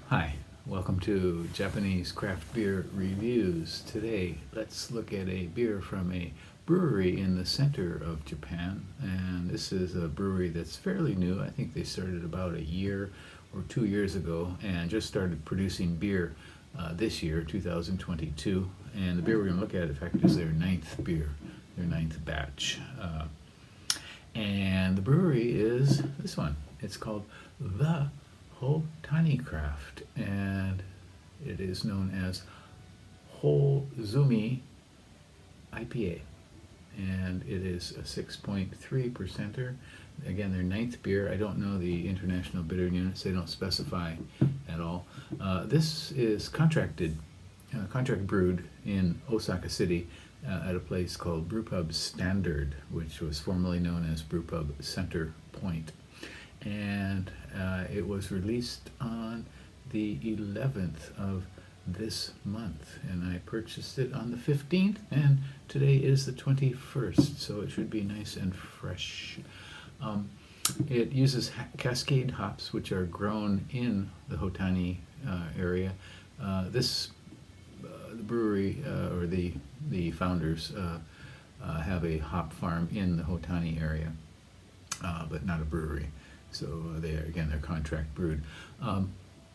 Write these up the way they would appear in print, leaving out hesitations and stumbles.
Hi, welcome to Japanese craft beer reviews. Today, let's look at a beer from a brewery in the center of Japan. And this is a brewery that's fairly new. I think they started about a year or 2 years ago and just started producing beer this year, 2022. And the beer we're going to look at, in fact, is their ninth beer, their ninth batch. And the brewery is this one. It's called the Hotani Craft, and it is known as Hozumi IPA, and it is a 6.3 percenter. Again, their ninth beer. I don't know the international bitter units; they don't specify at all. This is contract brewed in Osaka City at a place called Brewpub Standard, which was formerly known as Brewpub Center Point. And it was released on the 11th of this month, and I purchased it on the 15th, and today is the 21st, so it should be nice and fresh. It uses Cascade hops, which are grown in the Hotani area. The brewery, or the founders, have a hop farm in the Hotani area, but not a brewery. So they're contract brewed.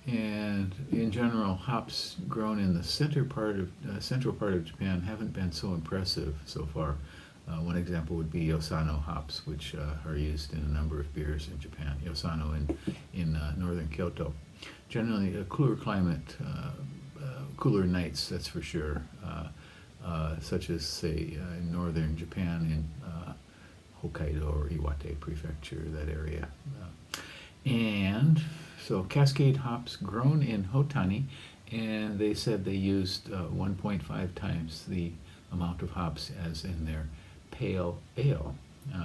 And in general, hops grown in the central part of Japan haven't been so impressive so far. One example would be Yosano hops, which are used in a number of beers in Japan. Yosano in northern Kyoto. Generally, a cooler climate, cooler nights, that's for sure. Such as, say, in northern Japan, in Hokkaido or Iwate Prefecture, that area. And so Cascade hops grown in Hotani, and they said they used 1.5 times the amount of hops as in their pale ale,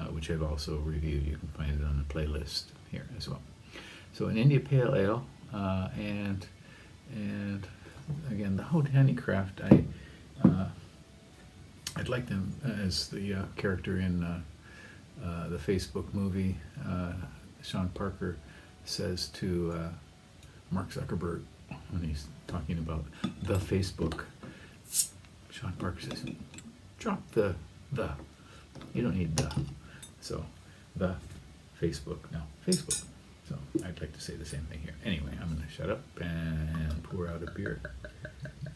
which I've also reviewed. You can find it on the playlist here as well. So an India Pale Ale, and again, the Hotani Craft, I'd like them as the character in the Facebook movie. Sean Parker says to Mark Zuckerberg when he's talking about the Facebook. Sean Parker says, "Drop the. You don't need the." So, the Facebook. No, Facebook. So I'd like to say the same thing here. Anyway, I'm going to shut up and pour out a beer.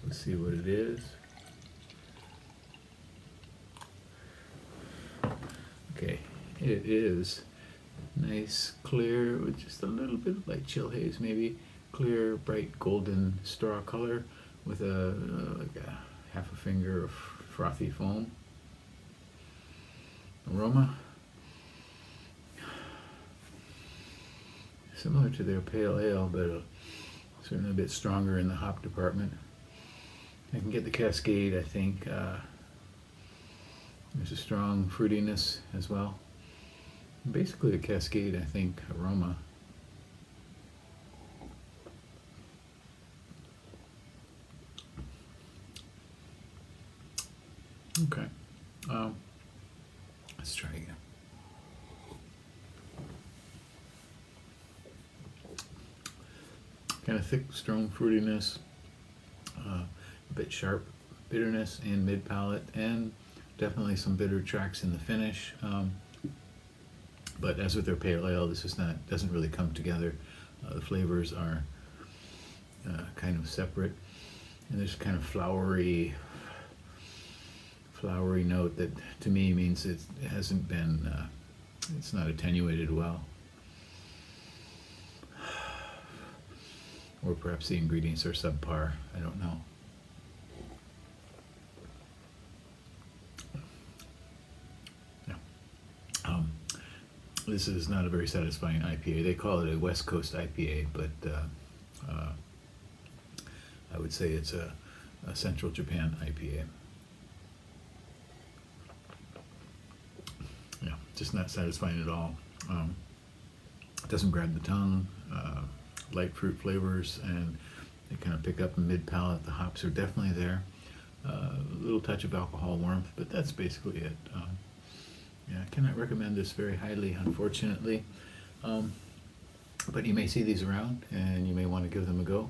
Let's see what it is. Okay, it is nice, clear, with just a little bit of light chill haze, maybe clear, bright golden straw color with like a half a finger of frothy foam. Aroma similar to their pale ale, but certainly a bit stronger in the hop department. I can get the Cascade, I think. There's a strong fruitiness as well. Basically a Cascade, I think, aroma. Okay. Let's try again. Kind of thick, strong fruitiness, a bit sharp bitterness in mid palate, and definitely some bitter tracks in the finish. But as with their pale ale, this doesn't really come together. The flavors are kind of separate, and there's kind of flowery note that to me means it hasn't been, it's not attenuated well. Or perhaps the ingredients are subpar, I don't know. This is not a very satisfying IPA. They call it a West Coast IPA, but I would say it's a Central Japan IPA. Yeah, just not satisfying at all. It doesn't grab the tongue, light fruit flavors, and they kind of pick up in mid-palate. The hops are definitely there. A little touch of alcohol warmth, but that's basically it. Yeah, I cannot recommend this very highly, unfortunately. But you may see these around, and you may want to give them a go.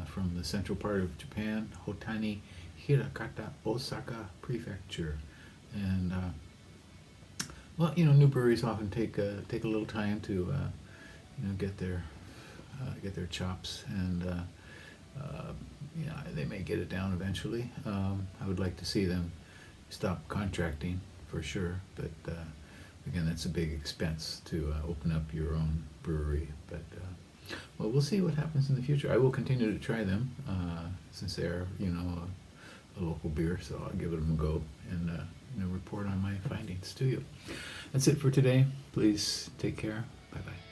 from the central part of Japan, Hotani, Hirakata, Osaka Prefecture. And well, new breweries often take a little time to get their chops, and they may get it down eventually. I would like to see them stop contracting for sure, but again, that's a big expense to open up your own brewery. But well, we'll see what happens in the future. I will continue to try them since they're a local beer, so I'll give them a go and report on my findings to you. That's it for today. Please take care. Bye bye.